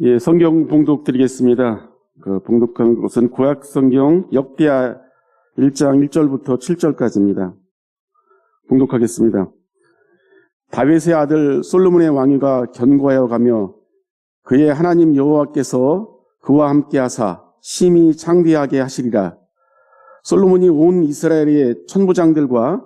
예, 성경 봉독 드리겠습니다. 봉독한 것은 구약 성경 역대하 1장 1절부터 7절까지입니다. 봉독하겠습니다. 다윗의 아들 솔로몬의 왕위가 견고하여 가며 그의 하나님 여호와께서 그와 함께 하사 심히 창대하게 하시리라. 솔로몬이 온 이스라엘의 천부장들과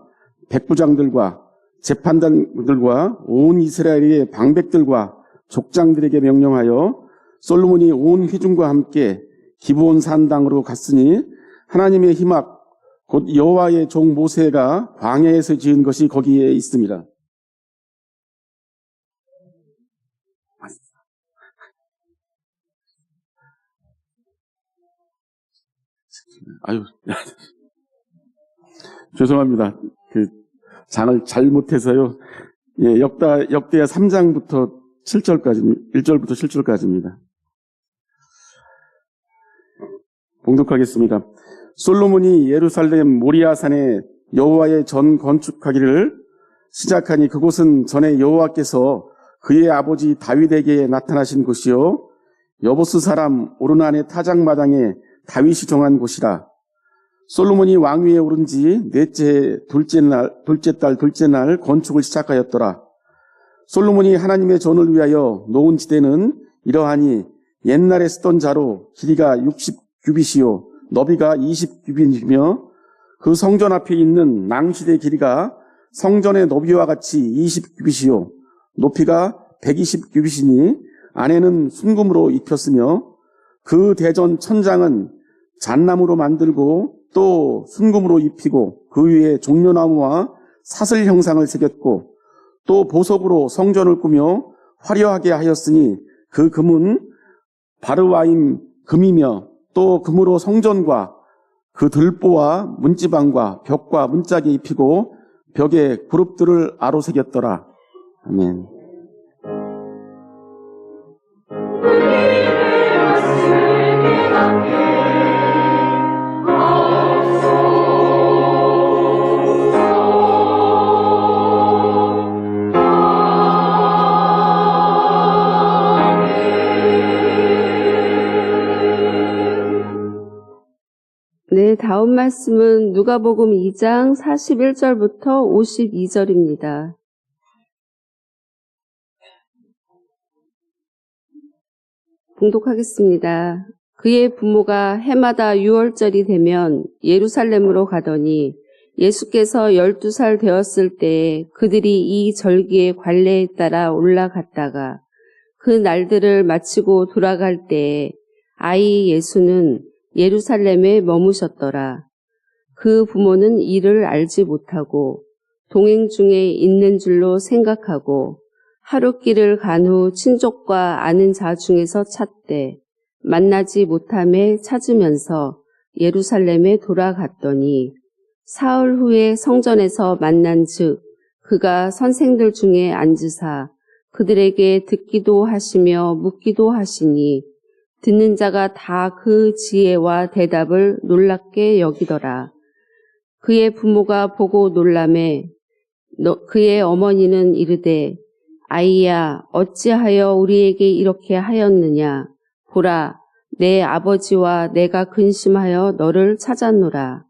백부장들과 재판관들과 온 이스라엘의 방백들과 족장들에게 명령하여 솔로몬이 온 회중과 함께 기브온 산당으로 갔으니 하나님의 희막 곧 여호와의 종 모세가 광야에서 지은 것이 거기에 있습니다. 아유, 죄송합니다. 장을 잘못해서요. 예, 역대하 3장부터 7절까지, 1절부터 7절까지입니다. 봉독하겠습니다. 솔로몬이 예루살렘 모리아산에 여호와의 전 건축하기를 시작하니 그곳은 전에 여호와께서 그의 아버지 다윗에게 나타나신 곳이요 여보스 사람 오르난의 타작마당에 다윗이 정한 곳이라. 솔로몬이 왕위에 오른 지 둘째 날 건축을 시작하였더라. 솔로몬이 하나님의 전을 위하여 놓은 지대는 이러하니 옛날에 쓰던 자로 길이가 60규빗이요 너비가 20규빗이며 그 성전 앞에 있는 낭시대 길이가 성전의 너비와 같이 20규빗이요 높이가 120규빗이니 안에는 순금으로 입혔으며 그 대전 천장은 잣나무로 만들고 또 순금으로 입히고 그 위에 종려나무와 사슬 형상을 새겼고 또 보석으로 성전을 꾸며 화려하게 하였으니 그 금은 바르와임 금이며 또 금으로 성전과 그 들보와 문지방과 벽과 문짝에 입히고 벽에 그룹들을 아로 새겼더라. 아멘. 네, 다음 말씀은 누가복음 2장 41절부터 52절입니다. 봉독하겠습니다. 그의 부모가 해마다 6월절이 되면 예루살렘으로 가더니 예수께서 12살 되었을 때에 그들이 이 절기의 관례에 따라 올라갔다가 그 날들을 마치고 돌아갈 때에 아이 예수는 예루살렘에 머무셨더라. 그 부모는 이를 알지 못하고 동행 중에 있는 줄로 생각하고 하룻길을 간 후 친족과 아는 자 중에서 찾되 만나지 못함에 찾으면서 예루살렘에 돌아갔더니 사흘 후에 성전에서 만난 즉 그가 선생들 중에 앉으사 그들에게 듣기도 하시며 묻기도 하시니 듣는 자가 다 그 지혜와 대답을 놀랍게 여기더라. 그의 부모가 보고 놀라매 그의 어머니는 이르되 아이야 어찌하여 우리에게 이렇게 하였느냐. 보라 내 아버지와 내가 근심하여 너를 찾았노라.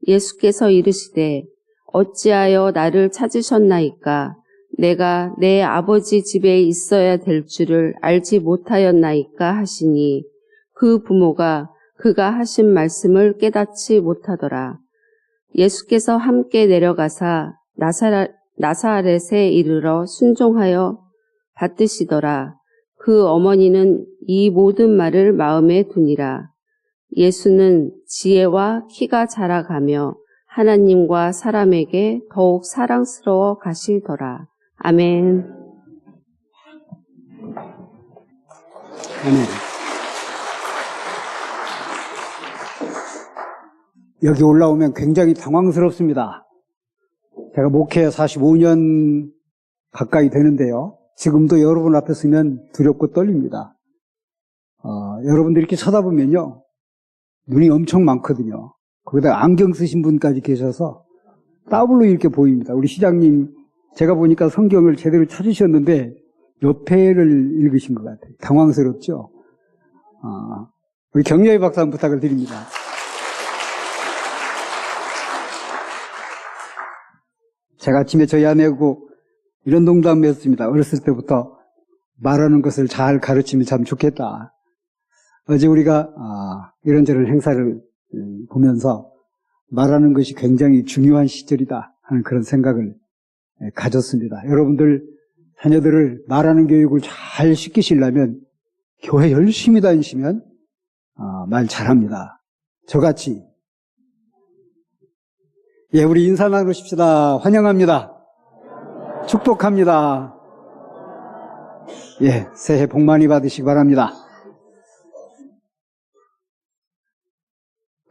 예수께서 이르시되 어찌하여 나를 찾으셨나이까. 내가 내 아버지 집에 있어야 될 줄을 알지 못하였나이까 하시니 그 부모가 그가 하신 말씀을 깨닫지 못하더라. 예수께서 함께 내려가사 나사렛에 이르러 순종하여 받드시더라. 그 어머니는 이 모든 말을 마음에 두니라. 예수는 지혜와 키가 자라가며 하나님과 사람에게 더욱 사랑스러워 가시더라. 아멘. 아멘. 여기 올라오면 굉장히 당황스럽습니다. 제가 목회 45년 가까이 되는데요. 지금도 여러분 앞에 서면 두렵고 떨립니다. 여러분들 이렇게 쳐다보면요. 눈이 엄청 많거든요. 거기다 안경 쓰신 분까지 계셔서 더블로 이렇게 보입니다. 우리 시장님, 제가 보니까 성경을 제대로 찾으셨는데 옆에를 읽으신 것 같아요. 당황스럽죠? 우리 격려의 박수 한번 부탁을 드립니다. 제가 아침에 저희 아내하고 이런 농담을 했습니다. 어렸을 때부터 말하는 것을 잘 가르치면 참 좋겠다. 어제 우리가 이런저런 행사를 보면서 말하는 것이 굉장히 중요한 시절이다 하는 그런 생각을 가졌습니다. 여러분들 자녀들을 말하는 교육을 잘 시키시려면 교회 열심히 다니시면 말 잘합니다. 저같이. 예, 우리 인사 나누십시다. 환영합니다. 축복합니다. 예, 새해 복 많이 받으시기 바랍니다.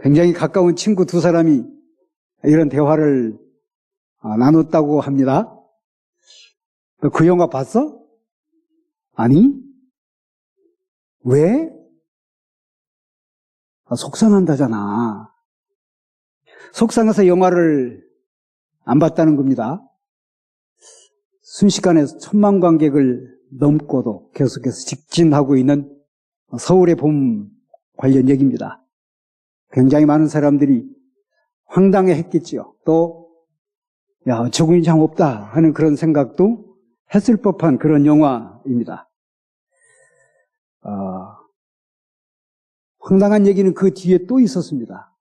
굉장히 가까운 친구 두 사람이 이런 대화를 나눴다고 합니다. 그 영화 봤어? 아니? 왜? 속상한다잖아. 속상해서 영화를 안 봤다는 겁니다. 순식간에 1000만 관객을 넘고도 계속해서 직진하고 있는 서울의 봄 관련 얘기입니다. 굉장히 많은 사람들이 황당해 했겠지요. 또, 야, 저군이 참 없다 하는 그런 생각도 했을 법한 그런 영화입니다. 황당한 얘기는 그 뒤에 또 있었습니다.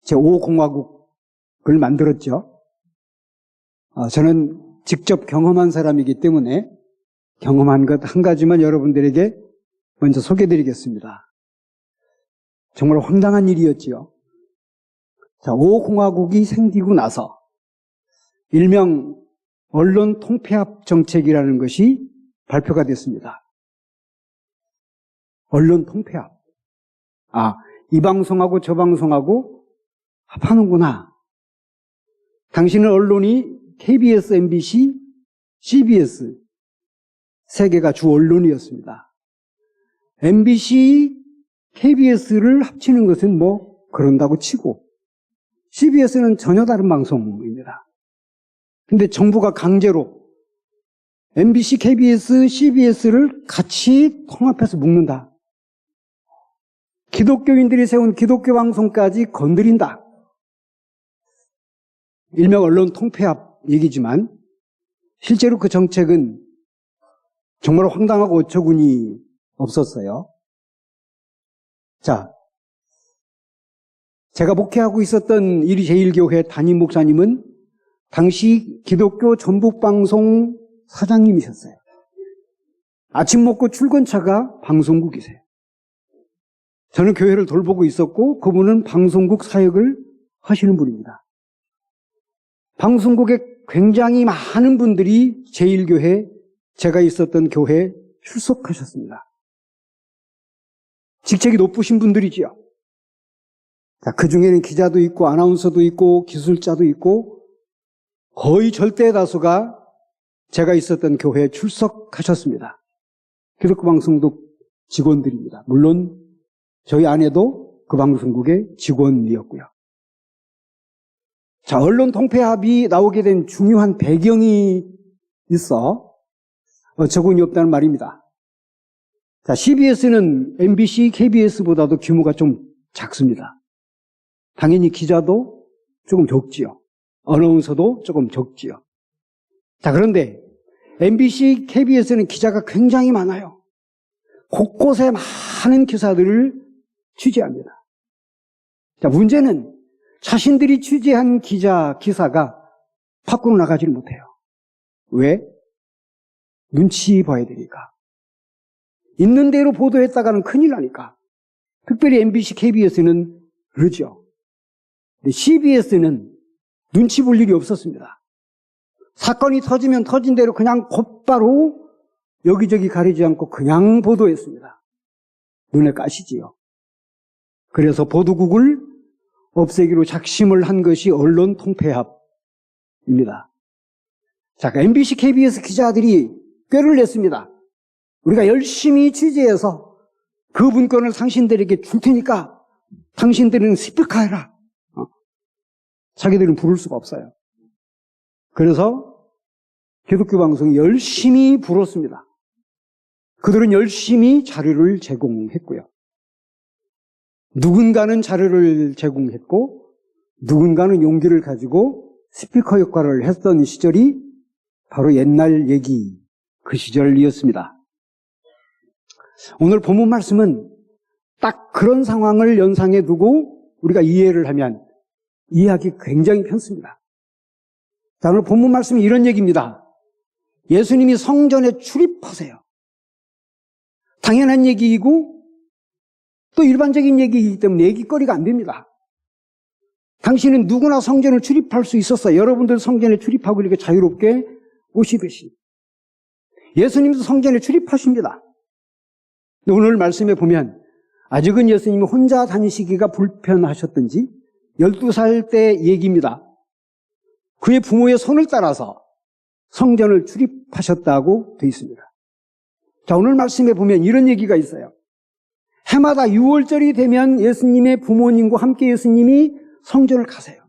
제5공화국을 만들었죠. 저는 직접 경험한 사람이기 때문에 경험한 것 한 가지만 여러분들에게 먼저 소개해드리겠습니다. 정말 황당한 일이었지요. 자, 5공화국이 생기고 나서 일명 언론 통폐합 정책이라는 것이 발표가 됐습니다. 언론 통폐합. 이 방송하고 저 방송하고 합하는구나. 당신은 언론이 KBS, MBC, CBS 세 개가 주 언론이었습니다. MBC, KBS를 합치는 것은 뭐 그런다고 치고 CBS는 전혀 다른 방송입니다. 근데 정부가 강제로 MBC, KBS, CBS를 같이 통합해서 묶는다. 기독교인들이 세운 기독교 방송까지 건드린다. 일명 언론 통폐합 얘기지만 실제로 그 정책은 정말 황당하고 어처구니 없었어요. 자, 제가 목회하고 있었던 이리제일교회 담임 목사님은 당시 기독교 전북방송 사장님이셨어요. 아침 먹고 출근차가 방송국이세요. 저는 교회를 돌보고 있었고 그분은 방송국 사역을 하시는 분입니다. 방송국에 굉장히 많은 분들이 제1교회, 제가 있었던 교회에 출석하셨습니다. 직책이 높으신 분들이지요. 그 중에는 기자도 있고 아나운서도 있고 기술자도 있고 거의 절대 다수가 제가 있었던 교회에 출석하셨습니다. 기독교 방송국 직원들입니다. 물론 저희 아내도 그 방송국의 직원이었고요. 자, 언론 통폐합이 나오게 된 중요한 배경이 있어 어처구니 없다는 말입니다. 자, CBS는 MBC, KBS보다도 규모가 좀 작습니다. 당연히 기자도 조금 적지요. 아나운서도 조금 적지요. 자, 그런데 MBC, KBS는 기자가 굉장히 많아요. 곳곳에 많은 기사들을 취재합니다. 자, 문제는 자신들이 취재한 기사가 밖으로 나가지를 못해요. 왜? 눈치 봐야 되니까. 있는 대로 보도했다가는 큰일 나니까. 특별히 MBC, KBS는 그러죠. 근데 CBS는 눈치 볼 일이 없었습니다. 사건이 터지면 터진 대로 그냥 곧바로 여기저기 가리지 않고 그냥 보도했습니다. 눈에 까시지요. 그래서 보도국을 없애기로 작심을 한 것이 언론 통폐합입니다. 자, MBC, KBS 기자들이 꾀를 냈습니다. 우리가 열심히 취재해서 그 문건을 당신들에게 줄 테니까 당신들은 스피커해라. 자기들은 부를 수가 없어요. 그래서 기독교 방송이 열심히 불었습니다. 그들은 열심히 자료를 제공했고요. 누군가는 자료를 제공했고 누군가는 용기를 가지고 스피커 역할을 했던 시절이 바로 옛날 얘기, 그 시절이었습니다. 오늘 본문 말씀은 딱 그런 상황을 연상해 두고 우리가 이해를 하면 이해하기 굉장히 편습니다. 자, 오늘 본문 말씀이 이런 얘기입니다. 예수님이 성전에 출입하세요. 당연한 얘기이고 또 일반적인 얘기이기 때문에 얘기거리가 안 됩니다. 당신은 누구나 성전을 출입할 수 있었어요. 여러분들 성전에 출입하고 이렇게 자유롭게 오시듯이. 예수님도 성전에 출입하십니다. 오늘 말씀에 보면 아직은 예수님이 혼자 다니시기가 불편하셨던지 12살 때 얘기입니다. 그의 부모의 손을 따라서 성전을 출입하셨다고 되어 있습니다. 자, 오늘 말씀에 보면 이런 얘기가 있어요. 해마다 6월절이 되면 예수님의 부모님과 함께 예수님이 성전을 가세요.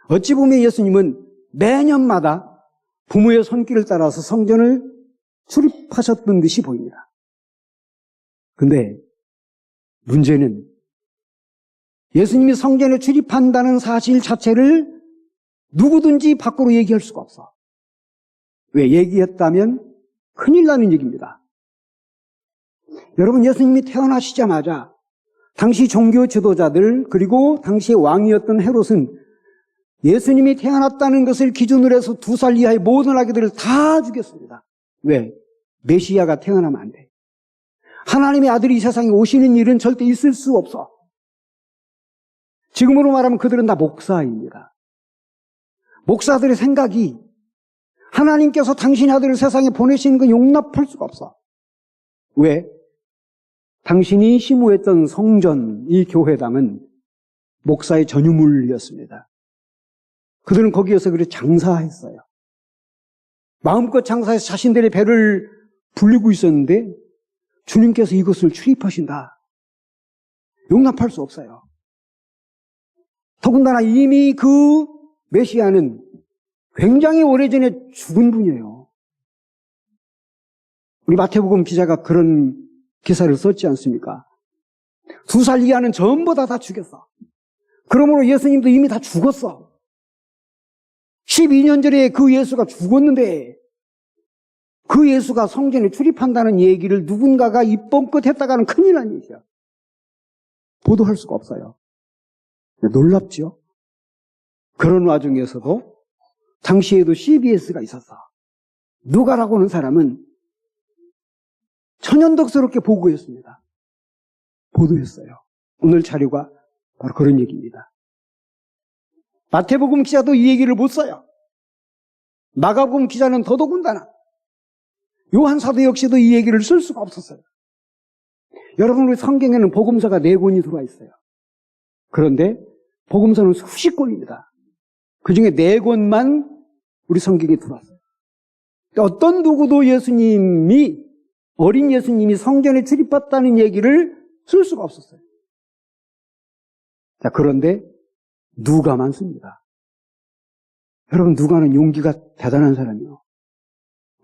어찌 보면 예수님은 매년마다 부모의 손길을 따라서 성전을 출입하셨던 듯이 보입니다. 근데 문제는 예수님이 성전에 출입한다는 사실 자체를 누구든지 밖으로 얘기할 수가 없어. 왜? 얘기했다면 큰일 나는 얘기입니다. 여러분, 예수님이 태어나시자마자 당시 종교 지도자들 그리고 당시의 왕이었던 헤롯은 예수님이 태어났다는 것을 기준으로 해서 2살 이하의 모든 아기들을 다 죽였습니다. 왜? 메시아가 태어나면 안 돼. 하나님의 아들이 이 세상에 오시는 일은 절대 있을 수 없어. 지금으로 말하면 그들은 다 목사입니다. 목사들의 생각이 하나님께서 당신의 아들을 세상에 보내시는 건 용납할 수가 없어. 왜? 당신이 심호했던 성전, 이 교회당은 목사의 전유물이었습니다. 그들은 거기에서 그렇게 장사했어요. 마음껏 장사해서 자신들의 배를 불리고 있었는데 주님께서 이것을 출입하신다. 용납할 수 없어요. 더군다나 이미 그 메시아는 굉장히 오래전에 죽은 분이에요. 우리 마태복음 기자가 그런 기사를 썼지 않습니까? 2살 이하는 전부 다 죽였어. 그러므로 예수님도 이미 다 죽었어. 12년 전에 그 예수가 죽었는데 그 예수가 성전에 출입한다는 얘기를 누군가가 입번껏 했다가는 큰일 난 얘기야. 보도할 수가 없어요. 놀랍죠? 그런 와중에서도 당시에도 CBS가 있었어. 누가라고 하는 사람은 천연덕스럽게 보고했습니다. 보도했어요. 오늘 자료가 바로 그런 얘기입니다. 마태복음 기자도 이 얘기를 못 써요. 마가복음 기자는 더더군다나. 요한 사도 역시도 이 얘기를 쓸 수가 없었어요. 여러분, 우리 성경에는 복음서가 4권이 들어와 있어요. 그런데 복음서는 수십 권입니다. 그 중에 4권만 우리 성경에 들어왔어요. 어떤 누구도 어린 예수님이 성전에 출입했다는 얘기를 쓸 수가 없었어요. 자, 그런데 누가만 씁니다. 여러분, 누가는 용기가 대단한 사람이요.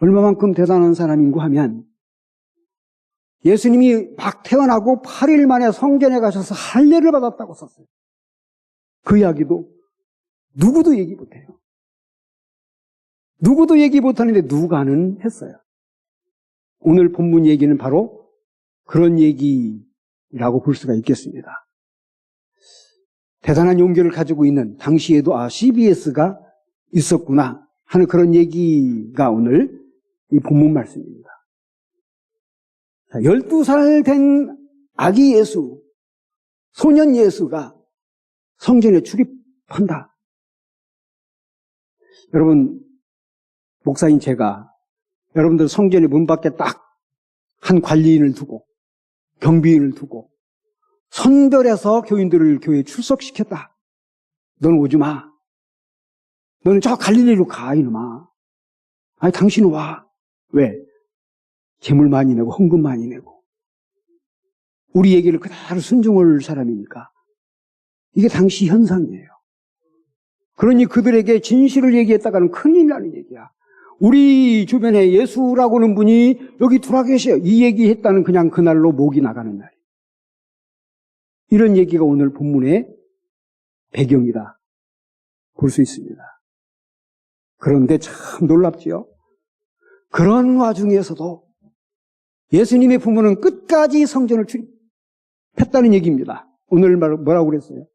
얼마만큼 대단한 사람인고 하면 예수님이 막 태어나고 8일 만에 성전에 가셔서 할례를 받았다고 썼어요. 그 이야기도 누구도 얘기 못해요. 누구도 얘기 못하는데 누가는 했어요. 오늘 본문 얘기는 바로 그런 얘기라고 볼 수가 있겠습니다. 대단한 용기를 가지고 있는 당시에도 CBS가 있었구나 하는 그런 얘기가 오늘 이 본문 말씀입니다. 12살 된 아기 예수, 소년 예수가 성전에 출입한다. 여러분, 목사인 제가 여러분들 성전의 문 밖에 딱 한 관리인을 두고 경비인을 두고 선별해서 교인들을 교회에 출석시켰다. 너는 오지 마. 너는 저 갈릴리로 가, 이놈아. 아니, 당신은 와. 왜? 재물 많이 내고 헌금 많이 내고 우리 얘기를 그대로 순종할 사람이니까. 이게 당시 현상이에요. 그러니 그들에게 진실을 얘기했다가는 큰일 나는 얘기야. 우리 주변에 예수라고는 분이 여기 돌아계셔요. 이 얘기했다는 그냥 그날로 목이 나가는 날. 이런 얘기가 오늘 본문의 배경이다 볼 수 있습니다. 그런데 참 놀랍지요. 그런 와중에서도 예수님의 부모는 끝까지 성전을 출입했다는 얘기입니다. 오늘 뭐라고 그랬어요?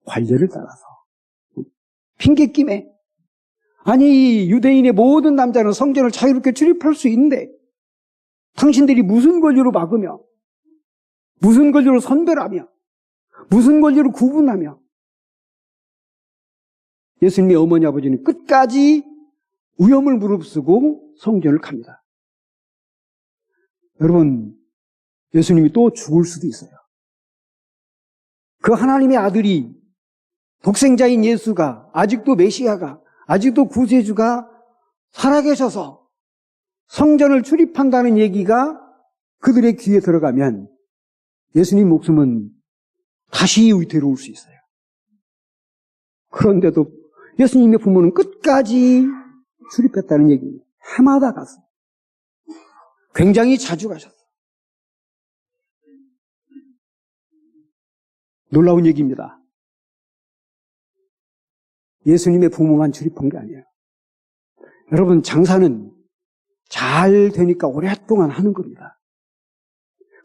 관례를 따라서. 핑계김에. 아니, 유대인의 모든 남자는 성전을 자유롭게 출입할 수 있는데 당신들이 무슨 권리로 막으며, 무슨 권리로 선별하며, 무슨 권리로 구분하며. 예수님의 어머니 아버지는 끝까지 위험을 무릅쓰고 성전을 갑니다. 여러분, 예수님이 또 죽을 수도 있어요. 그 하나님의 아들이, 독생자인 예수가, 아직도 메시아가, 아직도 구세주가 살아계셔서 성전을 출입한다는 얘기가 그들의 귀에 들어가면 예수님 목숨은 다시 위태로울 수 있어요. 그런데도 예수님의 부모는 끝까지 출입했다는 얘기입니다. 해마다 갔어요. 굉장히 자주 가셨어요. 놀라운 얘기입니다. 예수님의 부모만 출입한 게 아니에요. 여러분, 장사는 잘 되니까 오랫동안 하는 겁니다.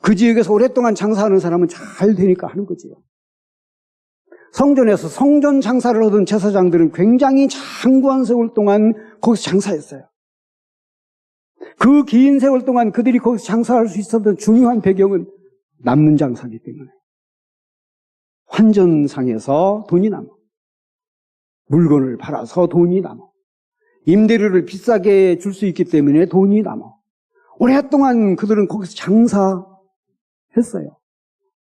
그 지역에서 오랫동안 장사하는 사람은 잘 되니까 하는 거지요. 성전에서 성전 장사를 하던 제사장들은 굉장히 장구한 세월 동안 거기서 장사했어요. 그 긴 세월 동안 그들이 거기서 장사할 수 있었던 중요한 배경은 남는 장사이기 때문에. 환전상에서 돈이 남아. 물건을 팔아서 돈이 남아. 임대료를 비싸게 줄 수 있기 때문에 돈이 남아. 오랫동안 그들은 거기서 장사했어요.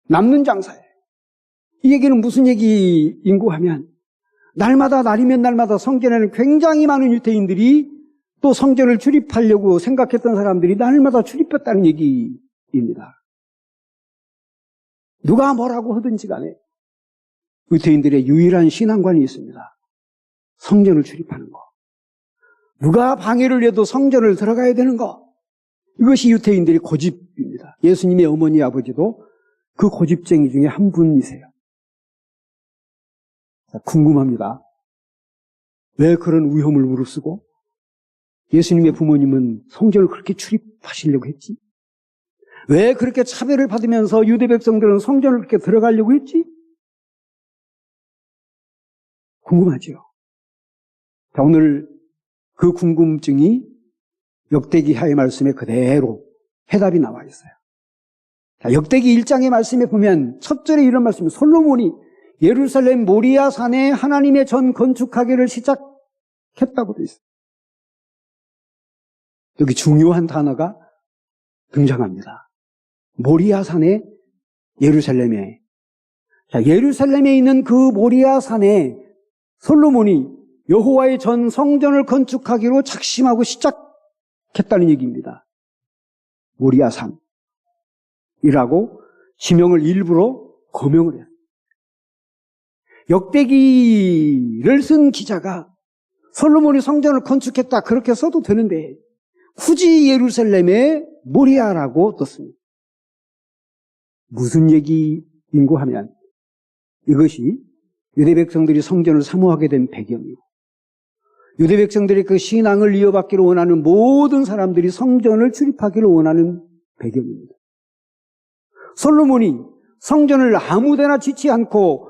남는 장사예요. 이 얘기는 무슨 얘기인고 하면 날마다 날이면 날마다 성전에는 굉장히 많은 유대인들이 또 성전을 출입하려고 생각했던 사람들이 날마다 출입했다는 얘기입니다. 누가 뭐라고 하든지 간에 유대인들의 유일한 신앙관이 있습니다. 성전을 출입하는 거. 누가 방해를 해도 성전을 들어가야 되는 거. 이것이 유대인들의 고집입니다. 예수님의 어머니 아버지도 그 고집쟁이 중에 한 분이세요. 궁금합니다. 왜 그런 위험을 무릅쓰고 예수님의 부모님은 성전을 그렇게 출입하시려고 했지? 왜 그렇게 차별을 받으면서 유대 백성들은 성전을 그렇게 들어가려고 했지? 궁금하죠? 자, 오늘 그 궁금증이 역대기하의 말씀에 그대로 해답이 나와 있어요. 자, 역대기 1장의 말씀에 보면 첫 절에 이런 말씀이 솔로몬이 예루살렘 모리아 산에 하나님의 전 건축하기를 시작했다고 되어 있어요. 여기 중요한 단어가 등장합니다. 모리아 산에 예루살렘에. 자, 예루살렘에 있는 그 모리아 산에 솔로몬이 여호와의 전 성전을 건축하기로 작심하고 시작했다는 얘기입니다. 모리아 산이라고 지명을 일부러 거명을 해요. 역대기를 쓴 기자가 솔로몬이 성전을 건축했다 그렇게 써도 되는데 굳이 예루살렘에 모리아라고 떴습니다. 무슨 얘기인고 하면 이것이 유대 백성들이 성전을 사모하게 된 배경이고 유대 백성들이 그 신앙을 이어받기를 원하는 모든 사람들이 성전을 출입하기를 원하는 배경입니다. 솔로몬이 성전을 아무데나 짓지 않고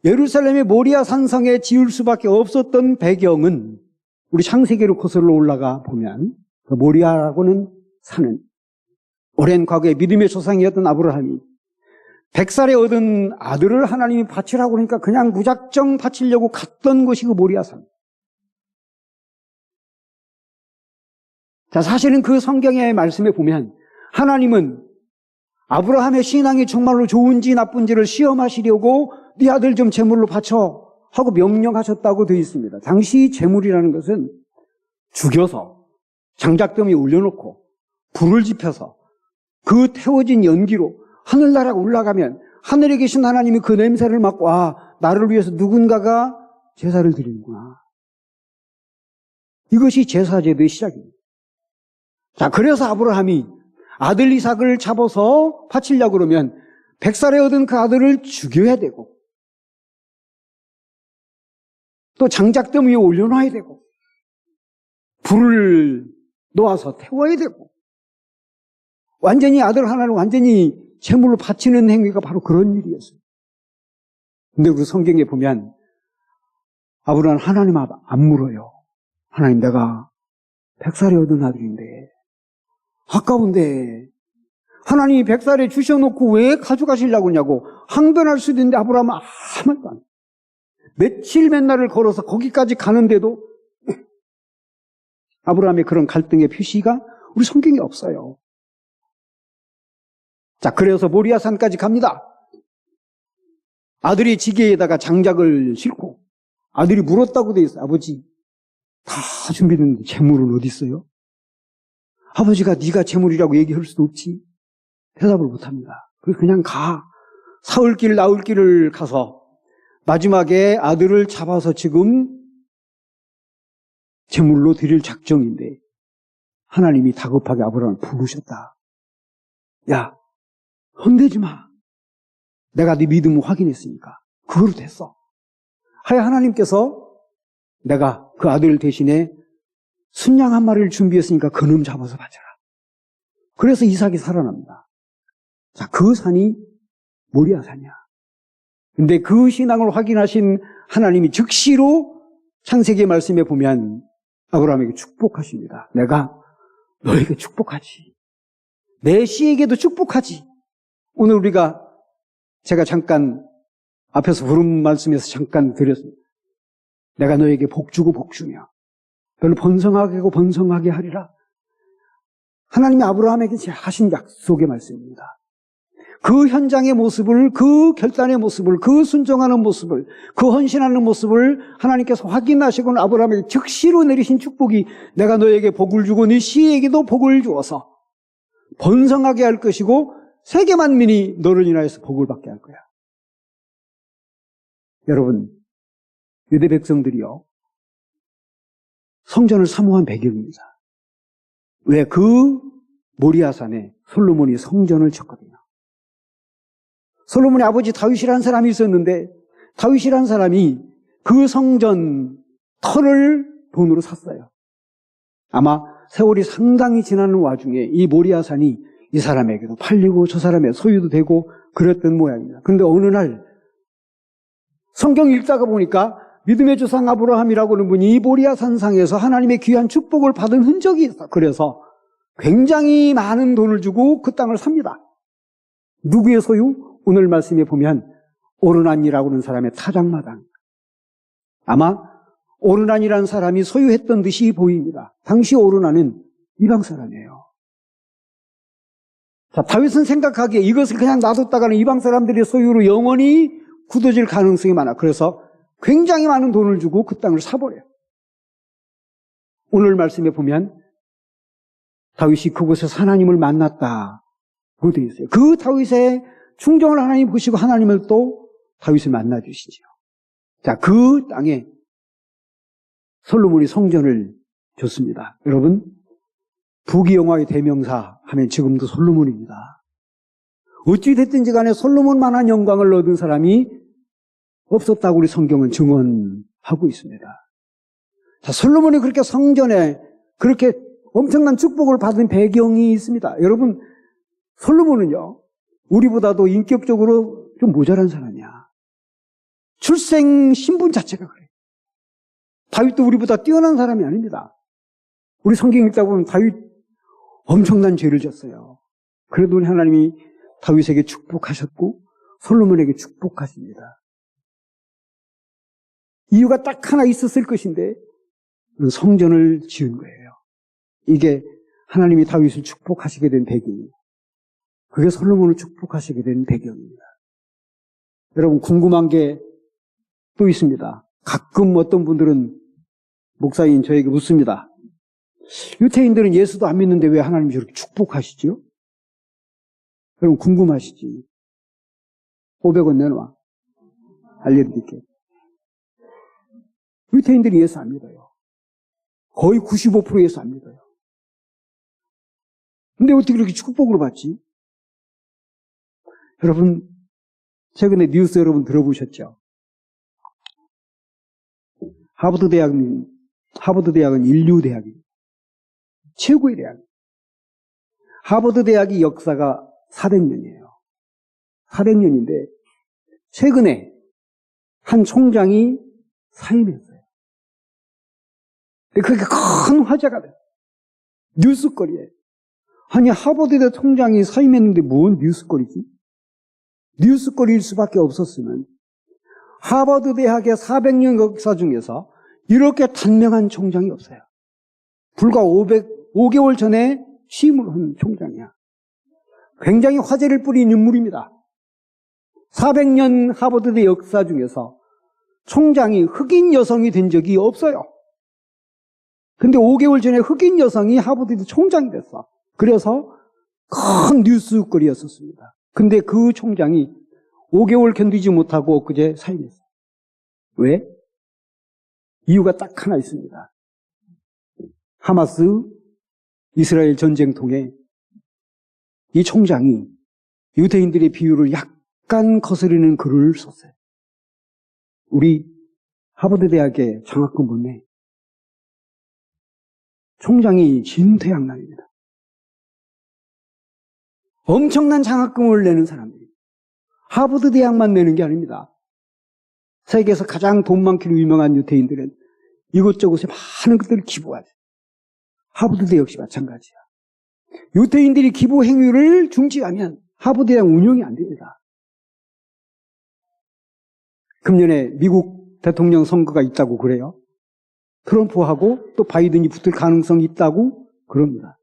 예루살렘의 모리아 산성에 지을 수밖에 없었던 배경은 우리 창세기로 거슬러 올라가 보면 그 모리아라고는 산은 오랜 과거에 믿음의 조상이었던 아브라함이 100살에 얻은 아들을 하나님이 바치라고 하니까 그냥 무작정 바치려고 갔던 곳이 그 모리아산. 자, 사실은 그 성경의 말씀에 보면 하나님은 아브라함의 신앙이 정말로 좋은지 나쁜지를 시험하시려고 네 아들 좀 제물로 바쳐 하고 명령하셨다고 되어 있습니다. 당시 제물이라는 것은 죽여서 장작더미에 올려놓고 불을 지펴서 그 태워진 연기로 하늘나라가 올라가면 하늘에 계신 하나님이 그 냄새를 맡고 아, 나를 위해서 누군가가 제사를 드리는구나. 이것이 제사제도의 시작입니다. 자, 그래서 아브라함이 아들 이삭을 잡아서 바치려고 그러면 100살에 얻은 그 아들을 죽여야 되고 또 장작덤 위에 올려놔야 되고 불을 놓아서 태워야 되고 완전히 아들 하나를 완전히 제물로 바치는 행위가 바로 그런 일이었어요. 근데 우리 성경에 보면 아브라함은 하나님 앞 안 물어요. 하나님, 내가 100살에 얻은 아들인데 아까운데 하나님이 100살에 주셔놓고 왜 가져가시려고 하냐고 항변할 수도 있는데 아브라함은 아무 말도 안 해요. 며칠 몇 날을 걸어서 거기까지 가는데도 아브라함의 그런 갈등의 표시가 우리 성경에 없어요. 자, 그래서 모리아산까지 갑니다. 아들이 지게에다가 장작을 싣고 아들이 물었다고 돼 있어요. 아버지, 다 준비됐는데 재물은 어디 있어요? 아버지가 네가 재물이라고 얘기할 수도 없지. 대답을 못합니다. 그냥 가. 사흘길 나흘길을 가서 마지막에 아들을 잡아서 지금 제물로 드릴 작정인데 하나님이 다급하게 아브라함을 부르셨다. 야, 혼내지 마. 내가 네 믿음을 확인했으니까 그거로 됐어. 하여 하나님께서 내가 그 아들 대신에 순양 한 마리를 준비했으니까 그놈 잡아서 바쳐라. 그래서 이삭이 살아납니다. 자, 그 산이 모리아산이야. 근데 그 신앙을 확인하신 하나님이 즉시로 창세기 말씀에 보면 아브라함에게 축복하십니다. 내가 너에게 축복하지. 내 씨에게도 축복하지. 오늘 제가 잠깐 앞에서 부른 말씀에서 잠깐 드렸습니다. 내가 너에게 복 주고 복 주며 너를 번성하게 하고 번성하게 하리라. 하나님이 아브라함에게 하신 약속의 말씀입니다. 그 현장의 모습을, 그 결단의 모습을, 그 순종하는 모습을, 그 헌신하는 모습을 하나님께서 확인하시고는 아브라함에게 즉시로 내리신 축복이 내가 너에게 복을 주고 네 씨에게도 복을 주어서 번성하게 할 것이고 세계 만민이 너를 인하여서 복을 받게 할 거야. 여러분, 유대 백성들이요, 성전을 사모한 배경입니다. 왜? 그 모리아산에 솔로몬이 성전을 쳤거든요. 솔로몬의 아버지 다윗이라는 사람이 있었는데 다윗이라는 사람이 그 성전 터를 돈으로 샀어요. 아마 세월이 상당히 지나는 와중에 이 모리아산이 이 사람에게도 팔리고 저 사람의 소유도 되고 그랬던 모양입니다. 그런데 어느 날 성경 읽다가 보니까 믿음의 조상 아브라함이라고 하는 분이 이 모리아산상에서 하나님의 귀한 축복을 받은 흔적이 있어. 그래서 굉장히 많은 돈을 주고 그 땅을 삽니다. 누구의 소유? 오늘 말씀에 보면 오르난이라고 하는 사람의 타작마당. 아마 오르난이라는 사람이 소유했던 듯이 보입니다. 당시 오르난은 이방 사람이에요. 자, 다윗은 생각하기에 이것을 그냥 놔뒀다가는 이방 사람들의 소유로 영원히 굳어질 가능성이 많아. 그래서 굉장히 많은 돈을 주고 그 땅을 사버려요. 오늘 말씀에 보면 다윗이 그곳에서 하나님을 만났다고 되어 있어요. 그 다윗의 충정을 하나님 보시고 하나님을 또 다윗을 만나주시죠. 자, 그 땅에 솔로몬이 성전을 줬습니다. 여러분, 부귀영화의 대명사 하면 지금도 솔로몬입니다. 어찌 됐든지 간에 솔로몬만한 영광을 얻은 사람이 없었다고 우리 성경은 증언하고 있습니다. 자, 솔로몬이 그렇게 성전에 그렇게 엄청난 축복을 받은 배경이 있습니다. 여러분, 솔로몬은요, 우리보다도 인격적으로 좀 모자란 사람이야. 출생 신분 자체가 그래. 다윗도 우리보다 뛰어난 사람이 아닙니다. 우리 성경 읽다 보면 다윗 엄청난 죄를 졌어요. 그래도 하나님이 다윗에게 축복하셨고 솔로몬에게 축복하십니다. 이유가 딱 하나 있었을 것인데 성전을 지은 거예요. 이게 하나님이 다윗을 축복하시게 된 배경이에요. 그게 솔로몬을 축복하시게 된 배경입니다. 여러분, 궁금한 게 또 있습니다. 가끔 어떤 분들은 목사인 저에게 묻습니다. 유태인들은 예수도 안 믿는데 왜 하나님이 저렇게 축복하시지요? 여러분, 궁금하시지? 500원 내놔. 알려드릴게요. 유태인들이 예수 안 믿어요. 거의 95%에서 안 믿어요. 근데 어떻게 그렇게 축복을 받지? 여러분, 최근에 뉴스 여러분 들어보셨죠? 하버드 대학은 인류 대학입니다. 최고의 대학. 하버드 대학이 역사가 400년이에요. 400년인데 최근에 한 총장이 사임했어요. 그게 큰 화제가 돼요. 뉴스거리에. 아니, 하버드대 총장이 사임했는데 뭔 뉴스거리지? 뉴스거리일 수밖에 없었으면 하버드 대학의 400년 역사 중에서 이렇게 단명한 총장이 없어요. 불과 5개월 전에 취임을 한 총장이야. 굉장히 화제를 뿌린 인물입니다. 400년 하버드대 역사 중에서 총장이 흑인 여성이 된 적이 없어요. 근데 5개월 전에 흑인 여성이 하버드대 총장이 됐어. 그래서 큰 뉴스거리였었습니다. 근데 그 총장이 5개월 견디지 못하고 엊그제 사임했어요. 왜? 이유가 딱 하나 있습니다. 하마스 이스라엘 전쟁 통해 이 총장이 유대인들의 비유를 약간 거스르는 글을 썼어요. 우리 하버드 대학의 장학금본에 총장이 진퇴양난입니다. 엄청난 장학금을 내는 사람들이 하버드 대학만 내는 게 아닙니다. 세계에서 가장 돈 많기로 유명한 유대인들은 이것저것에 많은 것들을 기부하죠. 하버드 대학 역시 마찬가지야. 유대인들이 기부 행위를 중지하면 하버드 대학 운영이 안 됩니다. 금년에 미국 대통령 선거가 있다고 그래요. 트럼프하고 또 바이든이 붙을 가능성이 있다고 그럽니다.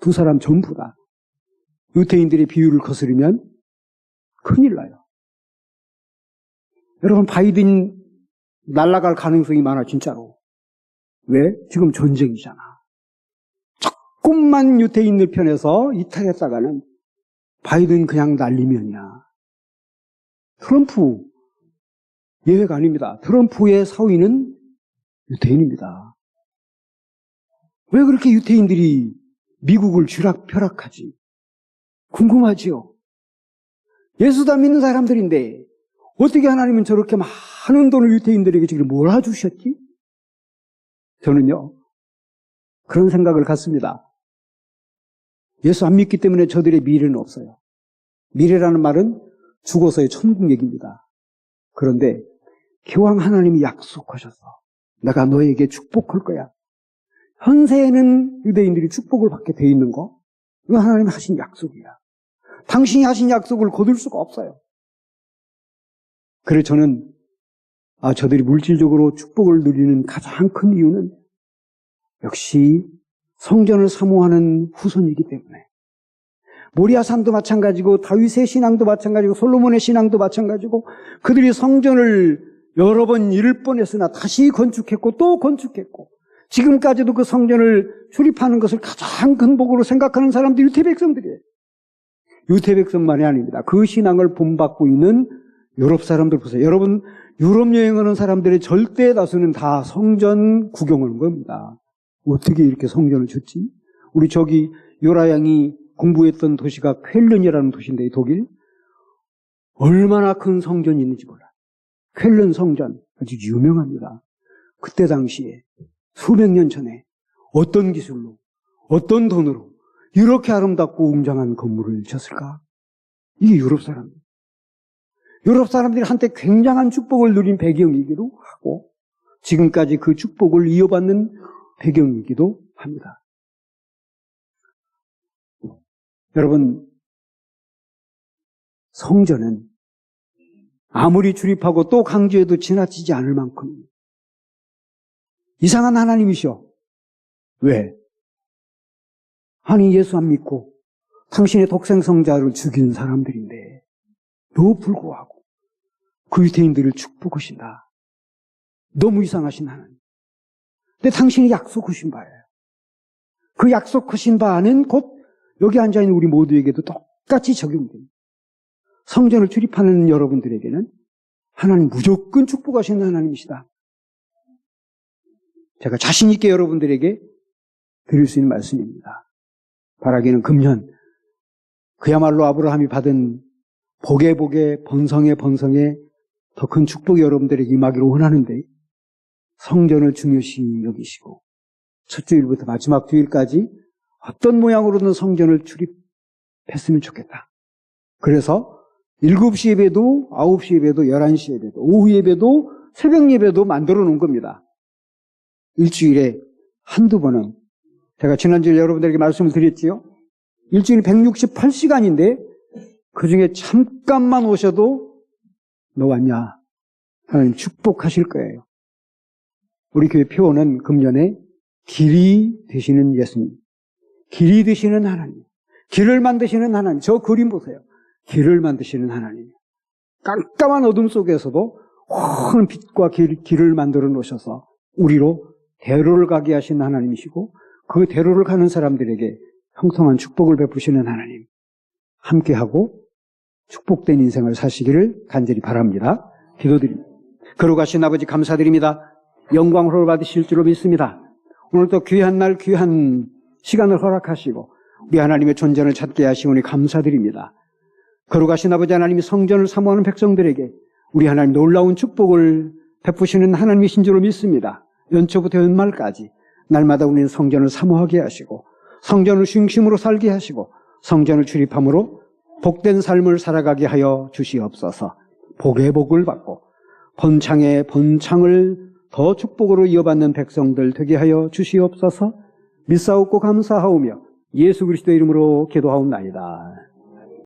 두 사람 전부 다 유대인들의 비유를 거스르면 큰일 나요. 여러분, 바이든 날아갈 가능성이 많아, 진짜로. 왜? 지금 전쟁이잖아. 조금만 유대인들 편에서 이탈했다가는 바이든 그냥 날리면이야. 트럼프 예외가 아닙니다. 트럼프의 사위는 유대인입니다. 왜 그렇게 유대인들이 미국을 쥐락펴락하지? 궁금하지요? 예수 다 믿는 사람들인데 어떻게 하나님은 저렇게 많은 돈을 유대인들에게 지금 몰아주셨지? 저는요, 그런 생각을 갖습니다. 예수 안 믿기 때문에 저들의 미래는 없어요. 미래라는 말은 죽어서의 천국 얘기입니다. 그런데 기왕 하나님이 약속하셨어. 내가 너에게 축복할 거야. 현세에는 유대인들이 축복을 받게 돼 있는 거, 이거 하나님 하신 약속이야. 당신이 하신 약속을 거둘 수가 없어요. 그래서 저는 저들이 물질적으로 축복을 누리는 가장 큰 이유는 역시 성전을 사모하는 후손이기 때문에. 모리아산도 마찬가지고 다윗의 신앙도 마찬가지고 솔로몬의 신앙도 마찬가지고 그들이 성전을 여러 번 잃을 뻔했으나 다시 건축했고 또 건축했고 지금까지도 그 성전을 출입하는 것을 가장 큰 복으로 생각하는 사람들이 유대 백성들이에요. 유대 백성만이 아닙니다. 그 신앙을 본받고 있는 유럽 사람들 보세요. 여러분, 유럽 여행하는 사람들의 절대 다수는 다 성전 구경하는 겁니다. 어떻게 이렇게 성전을 짓지? 우리 저기 요라 양이 공부했던 도시가 쾰른이라는 도시인데, 독일 얼마나 큰 성전이 있는지 몰라요. 쾰른 성전 아주 유명합니다. 그때 당시에 수백 년 전에 어떤 기술로 어떤 돈으로 이렇게 아름답고 웅장한 건물을 지었을까? 이게 유럽 사람들. 유럽 사람들이 한때 굉장한 축복을 누린 배경이기도 하고 지금까지 그 축복을 이어받는 배경이기도 합니다. 여러분, 성전은 아무리 출입하고 또 강조해도 지나치지 않을 만큼 이상한 하나님이셔. 왜? 아니, 예수 안 믿고 당신의 독생성자를 죽인 사람들인데 또 불구하고 그 유대인들을 축복하신다. 너무 이상하신 하나님. 근데 당신이 약속하신 바예요. 그 약속하신 바는 곧 여기 앉아있는 우리 모두에게도 똑같이 적용됩니다. 성전을 출입하는 여러분들에게는 하나님 무조건 축복하시는 하나님이시다. 제가 자신 있게 여러분들에게 드릴 수 있는 말씀입니다. 바라기는 금년 그야말로 아브라함이 받은 복의 번성의 더 큰 축복이 여러분들에게 임하기를 원하는데 성전을 중요시 여기시고 첫 주일부터 마지막 주일까지 어떤 모양으로든 성전을 출입했으면 좋겠다. 그래서 7시 예배도 9시 예배도 11시 예배도 오후 예배도 새벽 예배도 만들어 놓은 겁니다. 일주일에 한두 번은 제가 지난주에 여러분들에게 말씀을 드렸지요. 일주일 168시간인데 그 중에 잠깐만 오셔도 너 왔냐? 하나님 축복하실 거예요. 우리 교회 표어는 금년에 길이 되시는 예수님, 길이 되시는 하나님, 길을 만드시는 하나님. 저 그림 보세요. 길을 만드시는 하나님. 깜깜한 어둠 속에서도 환한 빛과 길을 만들어 놓으셔서 우리로 대로를 가게 하신 하나님이시고 그 대로를 가는 사람들에게 형통한 축복을 베푸시는 하나님. 함께하고 축복된 인생을 사시기를 간절히 바랍니다. 기도드립니다. 거룩하신 아버지 감사드립니다. 영광을 받으실 줄로 믿습니다. 오늘도 귀한 날 귀한 시간을 허락하시고 우리 하나님의 존재를 찾게 하시오니 감사드립니다. 거룩하신 아버지 하나님이 성전을 사모하는 백성들에게 우리 하나님 놀라운 축복을 베푸시는 하나님이신 줄로 믿습니다. 연초부터 연말까지 날마다 우리는 성전을 사모하게 하시고 성전을 중심으로 살게 하시고 성전을 출입함으로 복된 삶을 살아가게 하여 주시옵소서. 복의 복을 받고 번창의 번창을 더 축복으로 이어받는 백성들 되게 하여 주시옵소서. 믿사옵고 감사하오며 예수 그리스도의 이름으로 기도하옵나이다.